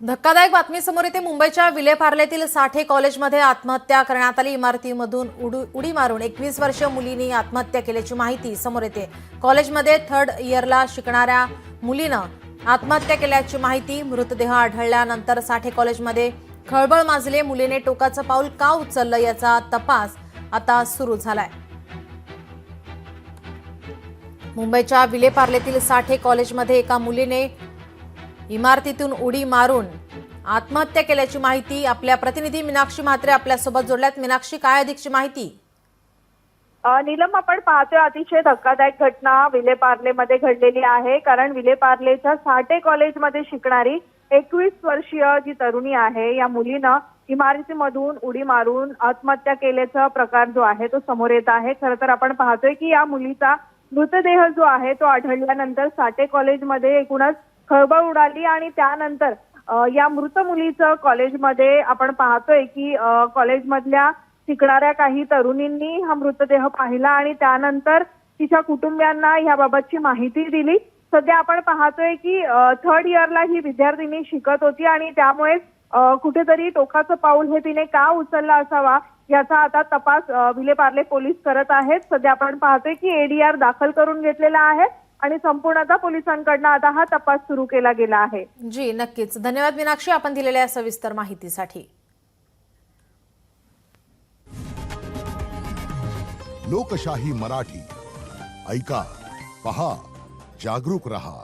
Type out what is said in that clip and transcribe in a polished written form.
धक्कादायक बातमी समोर येते। मुंबईच्या विलेपार्लेतील साठे कॉलेजमध्ये आत्महत्या करण्यात आली। इमारतीमधून उडी मारून 21 वर्षीय मुलीने आत्महत्या केल्याची माहिती समोर येते। कॉलेजमध्ये 3rd इयरला शिकणाऱ्या मुलीनं आत्महत्या केल्याची माहिती। मृतदेह आढळल्यानंतर साठे कॉलेजमध्ये खळबळ माजली। मुलीने टोकाचं पाऊल का उचललं याचा तपास आता सुरू झालाय। मुंबईच्या विलेपार्लेतील साठे कॉलेजमध्ये एका मुलीने इमारतीतून उडी मारून आत्महत्या केल्याची माहिती आपल्या प्रतिनिधी मीनाक्षी म्हात्रे आपल्यासोबत जोडल्यात। मीनाक्षी, काय अधिकची माहिती? नीलम, आपण पाहतोय अतिशय धक्कादायक घटना विलेपार्लेमध्ये घडलेली आहे। कारण विलेपार्लेच्या साठे कॉलेजमध्ये शिकणारी 21 वर्षीय जी तरुणी आहे, या मुलीनं इमारतीमधून उडी मारून आत्महत्या केल्याचा प्रकार जो आहे तो समोर येत आहे। खरं तर आपण पाहतोय की या मुलीचा मृतदेह जो आहे तो आढळल्यानंतर साठे कॉलेजमध्ये एकूणच खळबळ उडाली आणि त्यानंतर या मृत मुलीचं कॉलेजमध्ये आपण पाहतोय की कॉलेजमधल्या शिकणाऱ्या काही तरुणींनी हा मृतदेह पाहिला आणि त्यानंतर तिच्या कुटुंबियांना याबाबतची माहिती दिली। सध्या आपण पाहतोय की 3rd इयरला ही विद्यार्थिनी शिकत होती आणि त्यामुळे कुठेतरी टोकाचं पाऊल हे तिने का उचललं असावा याचा आता तपास विलेपार्ले पोलीस करत आहेत। सध्या आपण पाहतोय की ADR दाखल करून घेतलेला आहे आणि संपूर्णतः पोलिसांकडून आता हा तपास सुरू केला गेला आहे। जी, नक्कीच। धन्यवाद मीनाक्षी, आपण दिलेल्या सविस्तर माहितीसाठी। लोकशाही मराठी ऐका, पहा, जागरूक रहा।